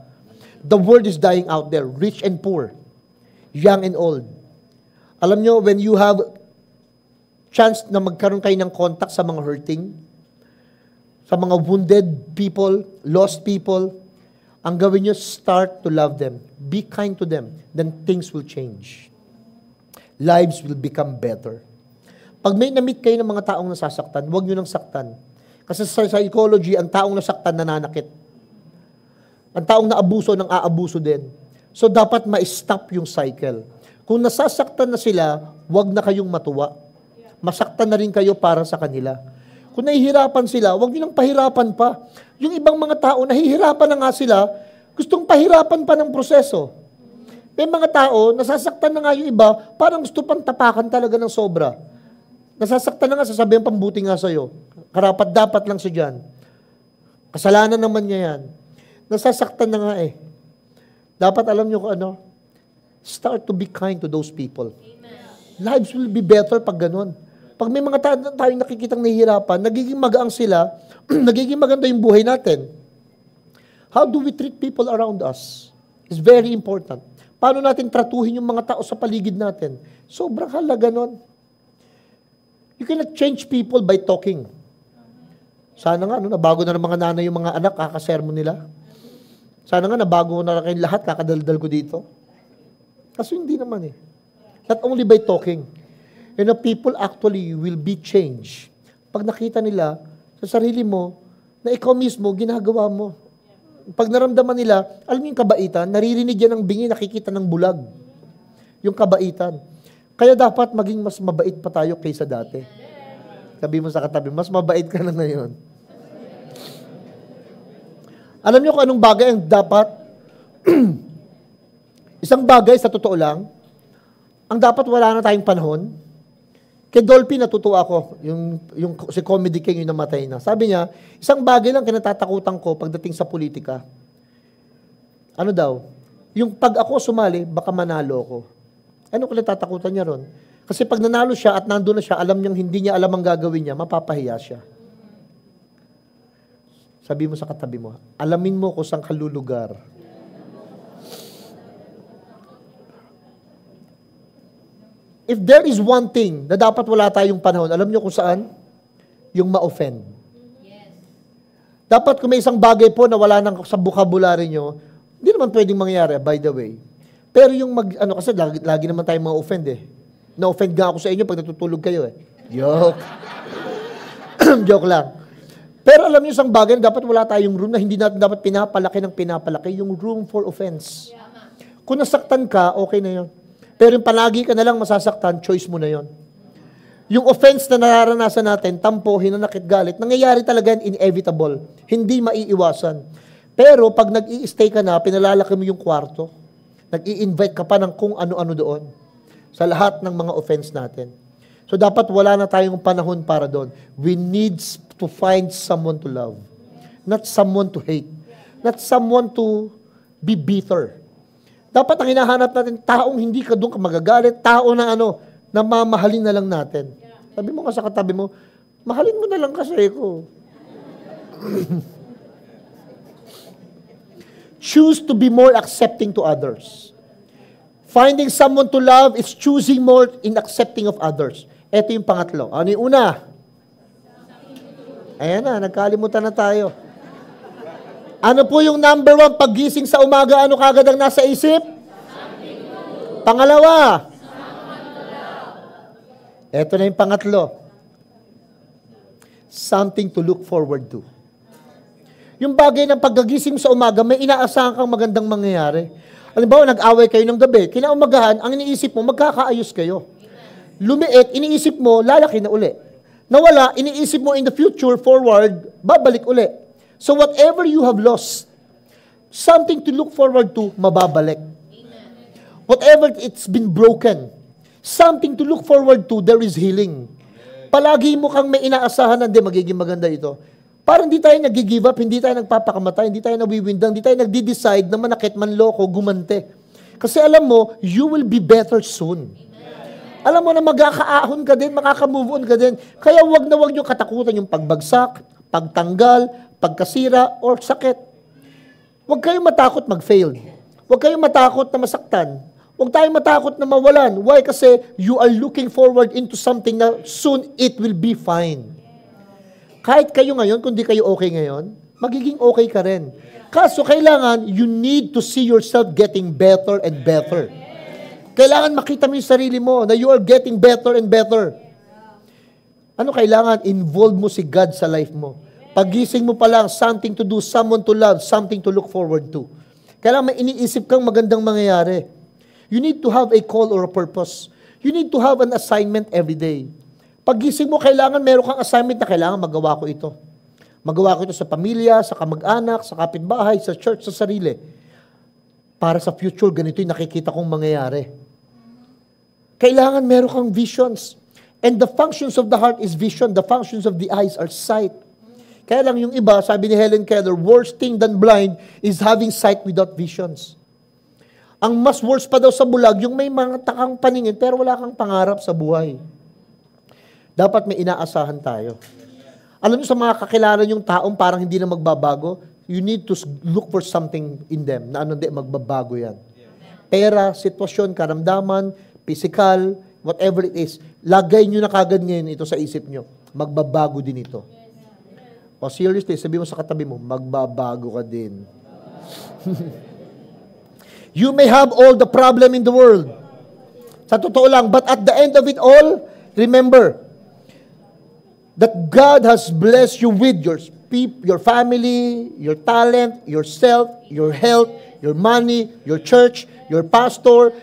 The world is dying out there, rich and poor, young and old. Alam nyo, when you have chance na magkaroon kayo ng contact sa mga hurting, sa mga wounded people, lost people, ang gawin nyo, start to love them. Be kind to them. Then things will change. Lives will become better. Pag may na-meet kayo ng mga taong nasasaktan, huwag nyo nang saktan. Kasi sa psychology, ang taong nasaktan nananakit. Ang taong naabuso nang aabuso din. So dapat ma-stop yung cycle. Kung nasasaktan na sila, huwag na kayong matuwa. Masaktan na rin kayo para sa kanila. Kung nahihirapan sila, huwag nyo nang pahirapan pa. Yung ibang mga tao, nahihirapan na nga sila, gustong pahirapan pa ng proseso. May mga tao, nasasaktan na nga yung iba, parang gusto pang tapakan talaga ng sobra. Nasasaktan na nga, sasabihan pambuti nga sa'yo. Karapat-dapat lang siya dyan. Kasalanan naman niya yan. Nasasaktan na nga eh. Dapat alam niyo kung ano, start to be kind to those people. Amen. Lives will be better pag ganun. Pag may mga tayong nakikitang nahihirapan, nagiging magaang sila, nagiging maganda yung buhay natin. How do we treat people around us? It's very important. Paano natin tratuhin yung mga tao sa paligid natin? Sobrang halaga nun. You cannot change people by talking. Sana nga, nabago na ng mga nanay yung mga anak, kakasermo nila. Sana nga, nabago na kayo lahat, kakadaldal ko dito. Kasi hindi naman eh. Not only by talking. People actually will be changed. Pag nakita nila sa sarili mo, na ikaw mismo, ginagawa mo. Pag naramdaman nila, alam niyo yung kabaitan, naririnig yan ng bingi, nakikita ng bulag. Yung kabaitan. Kaya dapat maging mas mabait pa tayo kaysa dati. Sabi mo sa katabi, mas mabait ka na ngayon. Alam niyo kung anong bagay ang dapat? Isang bagay, sa totoo lang, ang dapat wala na tayong panahon. Kay Dolphy natutuwa ako, yung si Comedy King yung namatay na. Sabi niya, isang bagay lang kinatatakutan ko pagdating sa politika. Ano daw? Yung pag ako sumali, baka manalo ako. Ano kung natatakutan niya ron? Kasi pag nanalo siya at nandun na siya, alam niyang hindi niya alam ang gagawin niya, mapapahiya siya. Sabi mo sa katabi mo, alamin mo kung saan ka lulugar. If there is one thing na dapat wala tayong panahon, alam niyo kung saan? Yung ma-offend. Yes. Dapat kung may isang bagay po na wala nang sa vocabulary niyo, hindi naman pwedeng mangyari, by the way. Pero yung kasi lagi naman tayong ma-offend eh. Na-offend nga ako sa inyo pag natutulog kayo eh. Joke. Joke lang. Pero alam niyo isang bagay, dapat wala tayong room na hindi natin dapat pinapalaki ng pinapalaki, yung room for offense. Kung nasaktan ka, okay na yon. Pero yung palagi ka na lang masasaktan, choice mo na yon. Yung offense na nararanasan natin, tampo, hinanakit, galit, nangyayari talaga yan, inevitable. Hindi maiiwasan. Pero pag nag-i-stay ka na, pinalalaki mo yung kwarto, nag-i-invite ka pa ng kung ano-ano doon sa lahat ng mga offense natin. So dapat wala na tayong panahon para doon. We need to find someone to love. Not someone to hate. Not someone to be bitter. Dapat ang hinahanap natin, taong hindi ka doon ka magagalit, tao na na mamahalin na lang natin. Sabi mo ka sa katabi mo, mahalin mo na lang kasi ko. Choose to be more accepting to others. Finding someone to love is choosing more in accepting of others. Ito yung pangatlo. Ano yung una? Ayan na, nagkalimutan na tayo. Ano po yung number 1 paggising sa umaga? Ano kagad ang nasa isip? Pangalawa. Ito na yung pangatlo. Something to look forward to. Yung bagay ng pagkagising sa umaga, may inaasahan kang magandang mangyayari. Halimbawa, nag-away kayo ng gabi, kinaumagahan, ang iniisip mo, magkakaayos kayo. Lumiit, iniisip mo, lalaki na uli. Nawala, iniisip mo in the future, forward, babalik uli. So whatever you have lost, something to look forward to, mababalik. Whatever it's been broken, something to look forward to, there is healing. Palagi mo kang may inaasahan na, hindi, magiging maganda ito. Parang hindi tayo nag-give up, hindi tayo nagpapakamatay, hindi tayo nawiwindang, hindi tayo nagdi-decide na manakit, manloko, gumante. Kasi alam mo, you will be better soon. Alam mo na magkakaahon ka din, makaka-move on ka din. Kaya wag na wag nyo katakutan yung pagbagsak, pagtanggal, pagkasira, or sakit. Huwag kayong matakot mag-fail. Huwag kayong matakot na masaktan. Huwag tayong matakot na mawalan. Why? Kasi you are looking forward into something na soon it will be fine. Kahit kayo ngayon, kung di kayo okay ngayon, magiging okay ka rin. Kaso kailangan, you need to see yourself getting better and better. Kailangan makita mo yung sarili mo na you are getting better and better. Ano kailangan? Involve mo si God sa life mo. Pagising mo pa lang, something to do, someone to love, something to look forward to. Kailangan may iniisip kang magandang mangyayari. You need to have a call or a purpose. You need to have an assignment every day. Pagising mo, kailangan meron kang assignment na kailangan magawa ko ito. Magawa ko ito sa pamilya, sa kamag-anak, sa kapitbahay, sa church, sa sarili. Para sa future, ganito yung nakikita kong mangyayari. Kailangan meron kang visions. And the functions of the heart is vision. The functions of the eyes are sight. Kaya lang yung iba, sabi ni Helen Keller, worse thing than blind is having sight without visions. Ang mas worse pa daw sa bulag, yung may mga takang paningin, pero wala kang pangarap sa buhay. Dapat may inaasahan tayo. Alam niyo sa mga kakilala yung taong parang hindi na magbabago, you need to look for something in them na hindi magbabago yan. Pera, sitwasyon, karamdaman, physical, whatever it is, lagay nyo na kagad ngayon ito sa isip nyo. Magbabago din ito. O seriously, sabi mo sa katabi mo, magbabago ka din. You may have all the problem in the world. Sa totoo lang, but at the end of it all, remember, that God has blessed you with your family, your talent, yourself, your health, your money, your church, your pastor.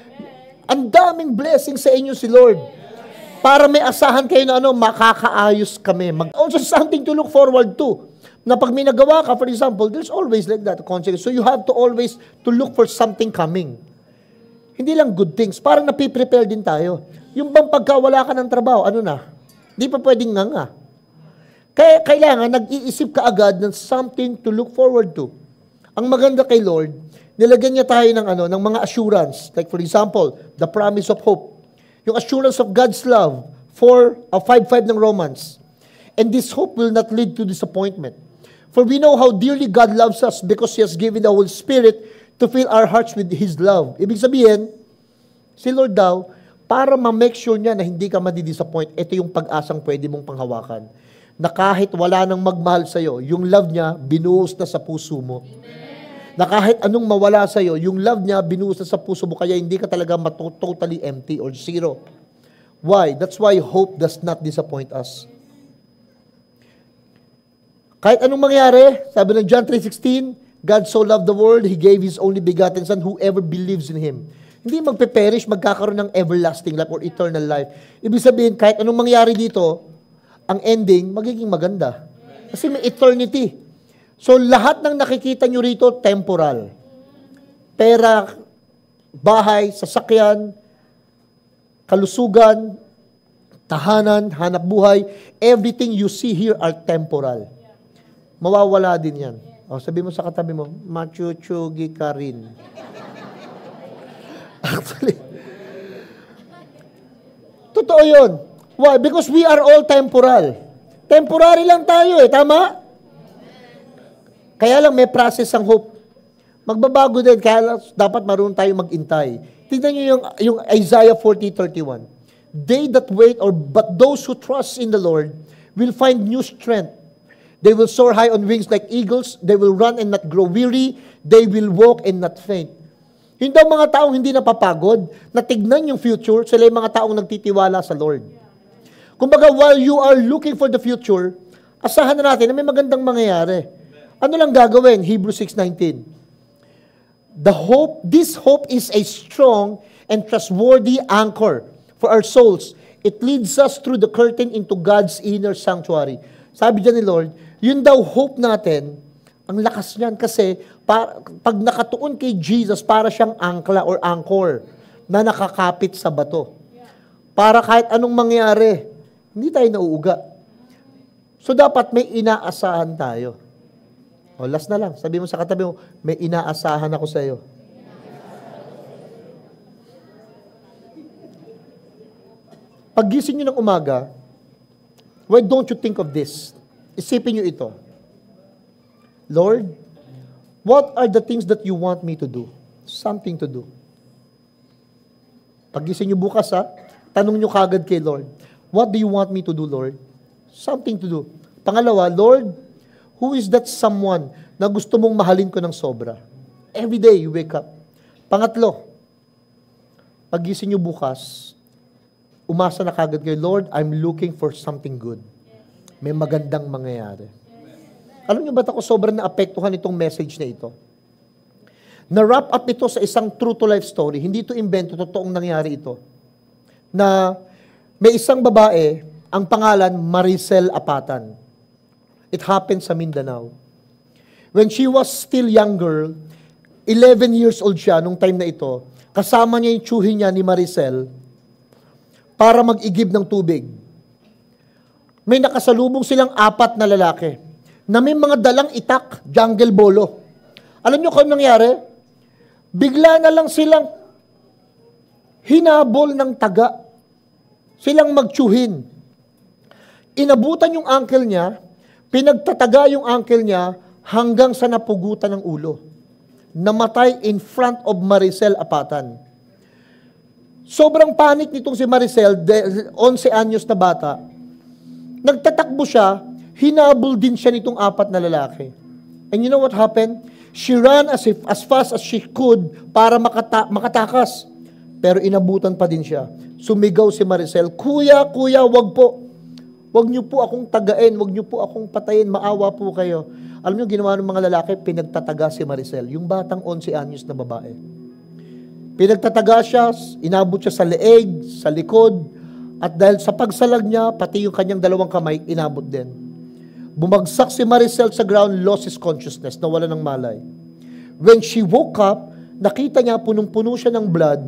Ang daming blessing sa inyo si Lord. Para may asahan kayo na makakaayos kami. Also something to look forward to. Na pag may nagawa ka, for example, there's always like that consequence. So you have to always to look for something coming. Hindi lang good things. Parang napiprepare din tayo. Yung bang pagkawala ka ng trabaho, Di pa pwedeng nga. Kaya kailangan nag-iisip ka agad ng something to look forward to. Ang maganda kay Lord, nilagyan niya tayo ng mga assurance. Like for example, the promise of hope. Yung assurance of God's love, 5:5 ng Romans. And this hope will not lead to disappointment. For we know how dearly God loves us because He has given the Holy Spirit to fill our hearts with His love. Ibig sabihin, si Lord daw, para ma-make sure niya na hindi ka madi-disappoint, ito yung pag-asang pwede mong panghawakan. Na kahit wala nang magmahal sa'yo, yung love niya, binuhos na sa puso mo. Amen. Na kahit anong mawala sa'yo, yung love niya, binuhos na sa puso mo, kaya hindi ka talaga totally empty or zero. Why? That's why hope does not disappoint us. Kahit anong mangyari, sabi ng John 3:16, God so loved the world, He gave His only begotten Son, whoever believes in Him. Hindi magpe-perish, magkakaroon ng everlasting life or eternal life. Ibig sabihin, kahit anong mangyari dito, ang ending, magiging maganda. Kasi may eternity. So, lahat ng nakikita nyo rito, temporal. Pera, bahay, sasakyan, kalusugan, tahanan, hanap buhay, everything you see here are temporal. Mawawala din yan. O, sabi mo sa katabi mo, machuchugi ka rin. Actually, totoo yun. Why? Because we are all temporal. Temporary lang tayo tama? Kaya lang may process ang hope. Magbabago din, kaya lang dapat marunong tayo mag-intay. Tignan nyo yung Isaiah 40:31. They that wait, but those who trust in the Lord will find new strength. They will soar high on wings like eagles. They will run and not grow weary. They will walk and not faint. Hindi ang mga taong hindi napapagod, na tignan yung future, sila yung mga taong nagtitiwala sa Lord. Kumbaga, while you are looking for the future, asahan na natin na may magandang mangyayari. Ano lang gagawin? Hebrews 6:19. This hope is a strong and trustworthy anchor for our souls. It leads us through the curtain into God's inner sanctuary. Sabi dyan ni Lord, yun daw hope natin, ang lakas niyan kasi pag nakatuon kay Jesus, para siyang angkla or anchor na nakakapit sa bato. Para kahit anong mangyari, hindi tayo nauuga. So dapat may inaasahan tayo. O last na lang, sabi mo sa katabi mo, may inaasahan ako sa iyo. Paggising nyo ng umaga, why don't you think of this? Isipin nyo ito. Lord, what are the things that you want me to do? Something to do. Paggising nyo bukas tanong nyo kagad kay Lord, what do you want me to do, Lord? Something to do. Pangalawa, Lord, who is that someone na gusto mong mahalin ko ng sobra? Every day you wake up. Pangatlo, paggising nyo bukas, umasa na kagad kayo, Lord, I'm looking for something good. May magandang mangyayari. Alam niyo ba't ako sobrang naapektuhan itong message na ito? Na-wrap up ito sa isang true-to-life story. Hindi ito invento, totoong nangyari ito. Na may isang babae, ang pangalan Maricel Apatan. It happened sa Mindanao. When she was still young girl, 11 years old siya nung time na ito, kasama niya yung tsuhin niya ni Maricel para mag-igib ng tubig. May nakasalubong silang 4 na lalaki na may mga dalang itak, jungle bolo. Alam niyo kung nangyari? Bigla na lang silang hinabol ng taga. Silang magtsuhin. Inabutan yung uncle niya, pinagtataga yung uncle niya hanggang sa napugutan ng ulo. Namatay in front of Maricel Apatan. Sobrang panic nitong si Maricel, 11 anyos na bata. Nagtatakbo siya, hinabol din siya nitong 4 na lalaki. And you know what happened? She ran as fast as she could para makatakas. Pero inabutan pa din siya. Sumigaw si Maricel, Kuya, wag po. Wag niyo po akong tagain, wag niyo po akong patayin, maawa po kayo. Alam niyo, ginawa ng mga lalaki, pinagtataga si Maricel, yung batang 11 anyos na babae. Pinagtataga siya, inabot siya sa leeg, sa likod, at dahil sa pagsalag niya, pati yung kanyang 2 kamay, inabot din. Bumagsak si Maricel sa ground, lost his consciousness, nawala ng malay. When she woke up, nakita niya, punong-puno siya ng blood.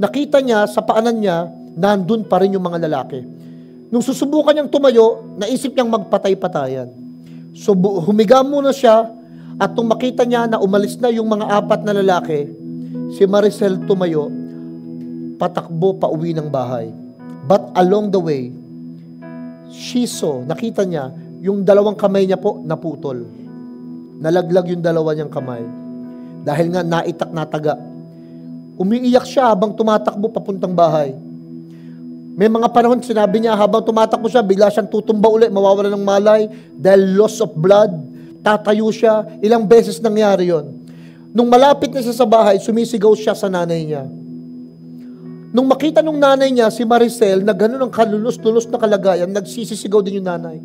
Nakita niya, sa paanan niya, nandun pa rin yung mga lalaki. Nung susubukan niyang tumayo, naisip niyang magpatay-patayan. So humiga muna siya, At nung makita niya na umalis na yung mga 4 na lalaki, si Maricel tumayo, patakbo pa uwi ng bahay. But along the way, she saw, nakita niya, yung 2 kamay niya po naputol. Nalaglag yung 2 niyang kamay. Dahil nga naitak na taga. Umiiyak siya habang tumatakbo papuntang bahay. May mga panahon, sinabi niya, habang tumatakbo siya, bigla siyang tutumba ulit, mawawala ng malay, dahil loss of blood, tatayo siya. Ilang beses nangyari yon. Nung malapit na siya sa bahay, sumisigaw siya sa nanay niya. Nung makita nung nanay niya, si Maricel, na gano'n ang kalulos-tulos na kalagayan, nagsisisigaw din yung nanay.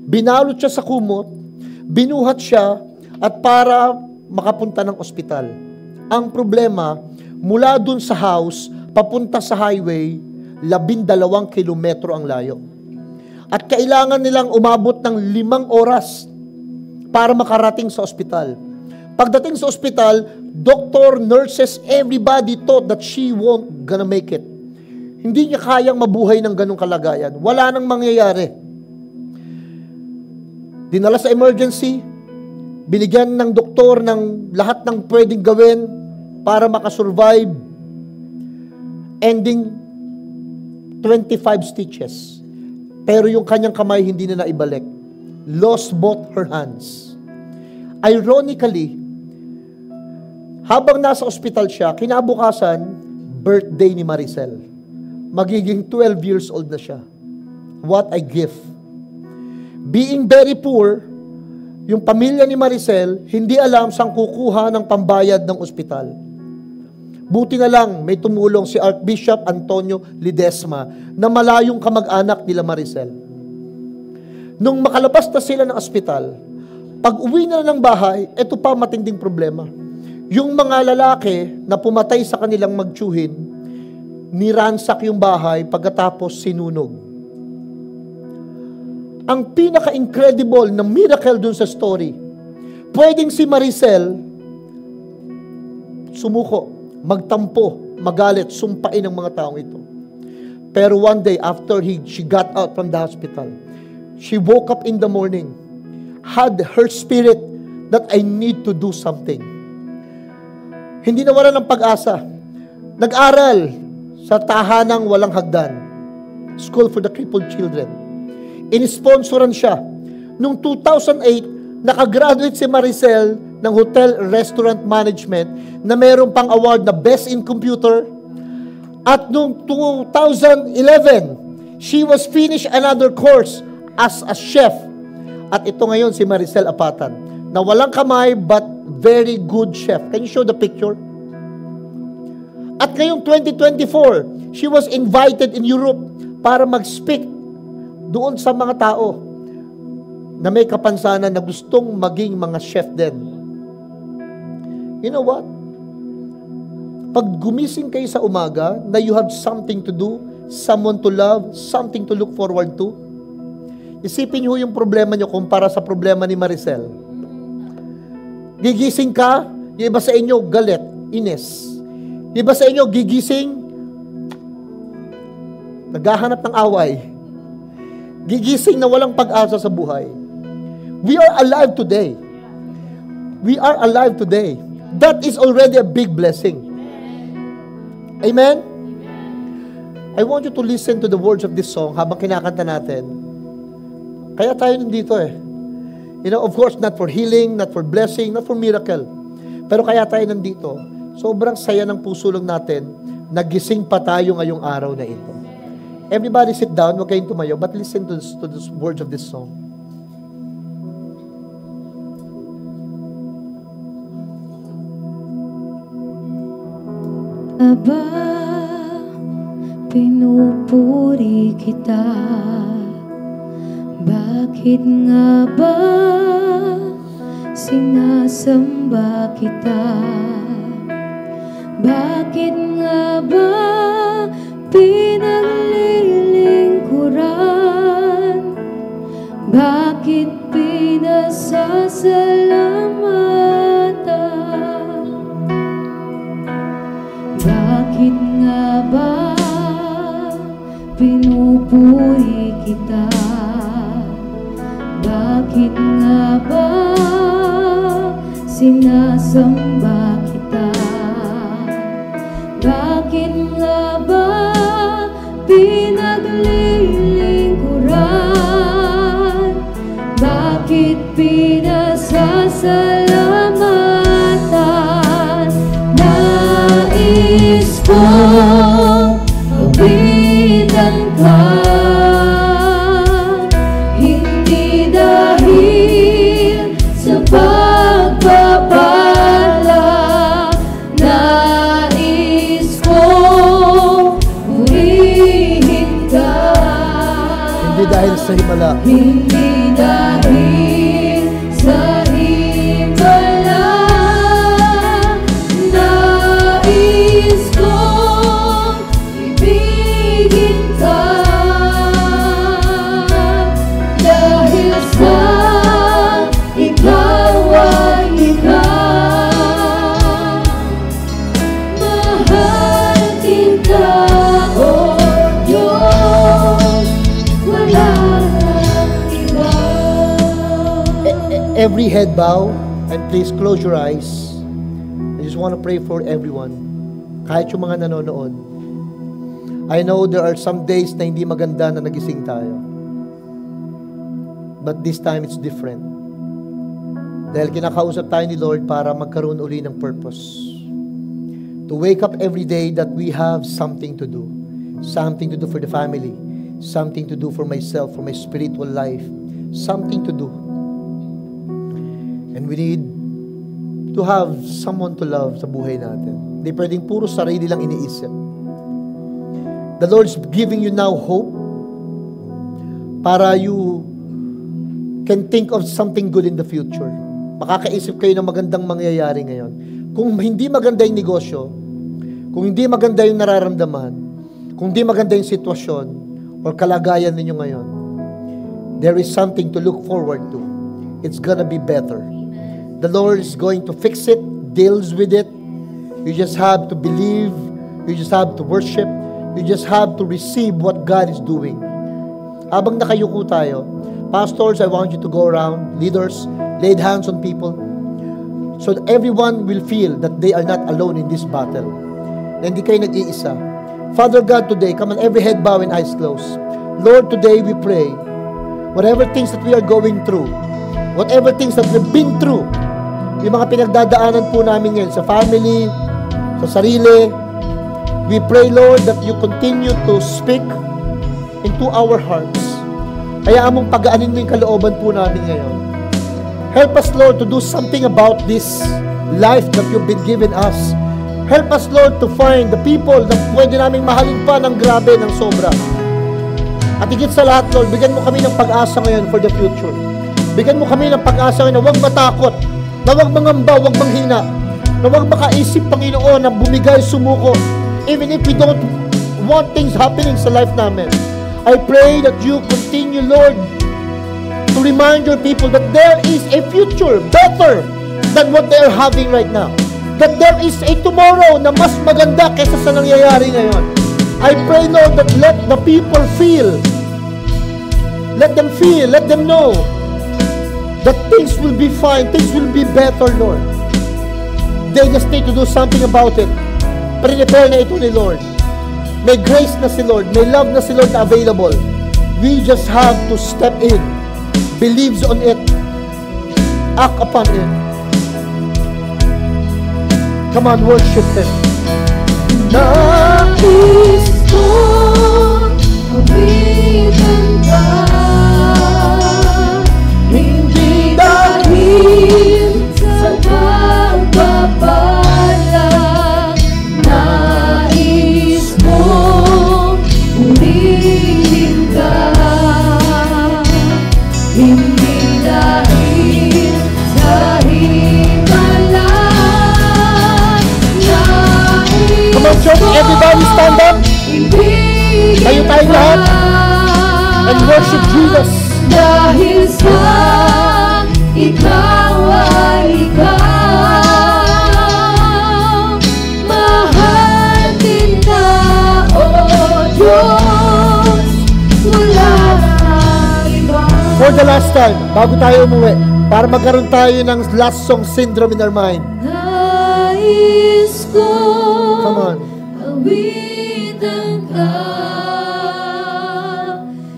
Binalot siya sa kumot, binuhat siya, at para makapunta ng ospital. Ang problema, mula dun sa house, papunta sa highway, 12 kilometro ang layo. At kailangan nilang umabot ng 5 oras para makarating sa ospital. Pagdating sa ospital, doctor, nurses, everybody thought that she won't gonna make it. Hindi niya kayang mabuhay ng ganong kalagayan. Wala nang mangyayari. Dinala sa emergency, binigyan ng doktor ng lahat ng pwedeng gawin para makasurvive. Ending 25 stitches. Pero yung kanyang kamay hindi na naibalik. Lost both her hands. Ironically, habang nasa ospital siya, kinabukasan, birthday ni Maricel. Magiging 12 years old na siya. What a gift. Being very poor, yung pamilya ni Maricel, hindi alam saan kukuha ng pambayad ng ospital. Buti na lang, may tumulong si Archbishop Antonio Ledesma na malayong kamag-anak nila Maricel. Nung makalabas na sila ng ospital, pag uwi na ng bahay, ito pa matinding problema. Yung mga lalaki na pumatay sa kanilang magtsuhin, niransak yung bahay pagkatapos sinunog. Ang pinaka-incredible na miracle dun sa story, pwedeng si Maricel sumuko, magtampo, magalit, sumpain ang mga taong ito. Pero one day, after she got out from the hospital, she woke up in the morning, had her spirit that I need to do something. Hindi nawala ng pag-asa. Nag-aral sa tahanang walang hagdan, School for the Crippled Children. Inisponsoran siya. Noong 2008, nakagraduate si Maricel ng Hotel Restaurant Management na mayroon pang award na Best in Computer. At noong 2011, she was finished another course as a chef. At ito ngayon si Maricel Apatan, na walang kamay but very good chef. Can you show the picture? At ngayong 2024, she was invited in Europe para mag-speak doon sa mga tao na may kapansanan na gustong maging mga chef din. You know what? Pag gumising kayo sa umaga na you have something to do, someone to love, something to look forward to, isipin niyo yung problema niyo kumpara sa problema ni Maricel. Gigising ka, yung iba sa inyo galit, ines. Yung iba sa inyo gigising, naghahanap ng away. Gigising na walang pag-asa sa buhay. We are alive today. We are alive today. That is already a big blessing. Amen? I want you to listen to the words of this song habang kinakanta natin. Kaya tayo nandito eh. You know, of course, not for healing, not for blessing, not for miracle. Pero kaya tayo nandito, sobrang saya ng puso lang natin, nagising pa tayo ngayong araw na ito. Everybody sit down, huwag kayong tumayo, but listen to the words of this song. Aba, pinupuri kita. Bakit nga ba sinasamba kita? Bakit nga ba pinaglilingkuran? Bakit pinasasalamatan? Bakit nga ba pinupuri kita? Bakit nga ba sinasamba kita. Bakit nga ba pinaglilingkuran? Bakit pinasasalamatan? Nais kong mabitan ka, hindi dahil sa pagpapala. Nais kong purihin ka, Hindi dahil sa himala. hindi dahil sa himala. Nais kong ibigin ka, dahil sa ikaw ay ikaw. Mahal kita, O Diyos, wala nang iba. Every head bow, and please close your eyes. I just want to pray for everyone. Kahit yung mga nanonood. I know there are some days na hindi maganda na nagising tayo. But this time it's different. Dahil kinakausap tayo ni Lord para magkaroon uli ng purpose. To wake up every day that we have something to do. Something to do for the family. Something to do for myself, for my spiritual life. Something to do. And we need to have someone to love sa buhay natin. Hindi pwedeng puro sarili lang iniisip. The Lord's giving you now hope para you can think of something good in the future. Makakaisip kayo ng magandang mangyayari ngayon. Kung hindi maganda yung negosyo, kung hindi maganda yung nararamdaman, kung hindi maganda yung sitwasyon or kalagayan ninyo ngayon, there is something to look forward to. It's gonna be better. The Lord is going to fix it, deals with it. You just have to believe. You just have to worship. You just have to receive what God is doing. Habang nakayuko tayo, pastors, I want you to go around, leaders, laid hands on people, so that everyone will feel that they are not alone in this battle. Na hindi kayo nag-iisa. Father God, today, come on, every head bow and eyes closed. Lord, today we pray, whatever things that we are going through, whatever things that we've been through, yung mga pinagdadaanan po namin ngayon sa family, sa sarili, we pray, Lord, that you continue to speak into our hearts. Hayaan mong pagaanin mo yung kalooban po namin ngayon. Help us, Lord, to do something about this life that you've been given us. Help us, Lord, to find the people na pwede naming mahalin pa ng grabe, ng sobra. At higit sa lahat, Lord, bigyan mo kami ng pag-asa ngayon for the future. Bigyan mo kami ng pag-asa ngayon na huwag matakot, na huwag mangamba, huwag manghina, na huwag makaisip, Panginoon, na bumigay, sumuko, even if we don't want things happening sa life namin. I pray that you continue, Lord, to remind your people that there is a future better than what they are having right now. That there is a tomorrow na mas maganda kaysa sa nangyayari ngayon. I pray, Lord, that let the people feel, let them know that things will be fine, things will be better, Lord. They just need to do something about it. Prepare na ito ni Lord. May grace na si Lord, may love na si Lord na available. We just have to step in, believes on it, act upon it. Come on, worship Him. Nais kong mabitan ka, hindi dahil sa pagpapala. Nais kong purihin ka, hindi dahil sa himala. Come on, church, everybody stand up. Tayo tayong lahat and worship Jesus. Dahil sa ikaw ay ikaw, mahal kita, O Diyos, wala nang iba. For the last time, bago tayo umuwi, Para magkaroon tayo ng last song syndrome in our mind. Nais ko Come on. awitan ka,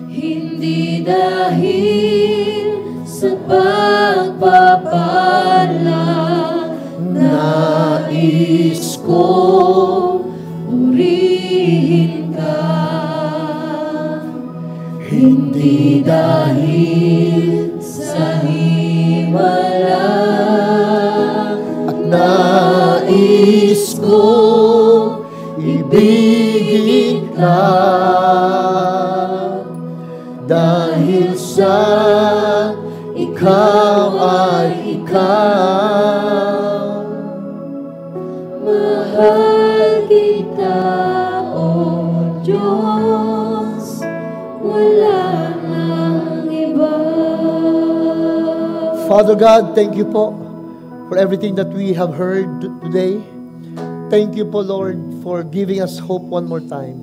hindi dahil sa pagpapala. Nais ko purihin ka, hindi dahil sa himala. At nais ko ibigin ka dahil sa ikaw ay ikaw. Mahal kita, O Diyos, wala nang iba. Father God, thank you po for everything that we have heard today. Thank you po, Lord, for giving us hope one more time.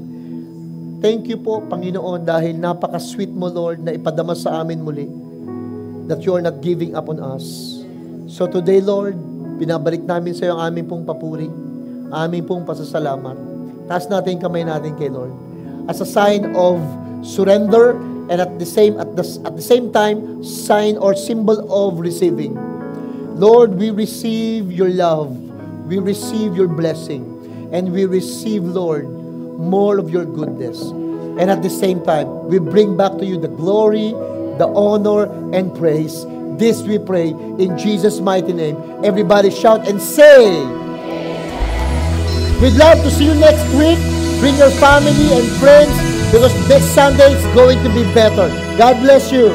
Thank you po, Panginoon, dahil napaka-sweet mo, Lord, na ipadama sa amin muli that you are not giving up on us. So today, Lord, binabalik namin sa iyo ang aming pong papuri, aming pong pasasalamat. Taas natin kamay natin kay Lord as a sign of surrender and at the same time sign or symbol of receiving. Lord, we receive your love, we receive your blessing, and we receive, Lord, more of your goodness. And at the same time, we bring back to you the glory, the honor, and praise. This we pray in Jesus' mighty name. Everybody shout and say, we'd love to see you next week. Bring your family and friends because next Sunday is going to be better. God bless you.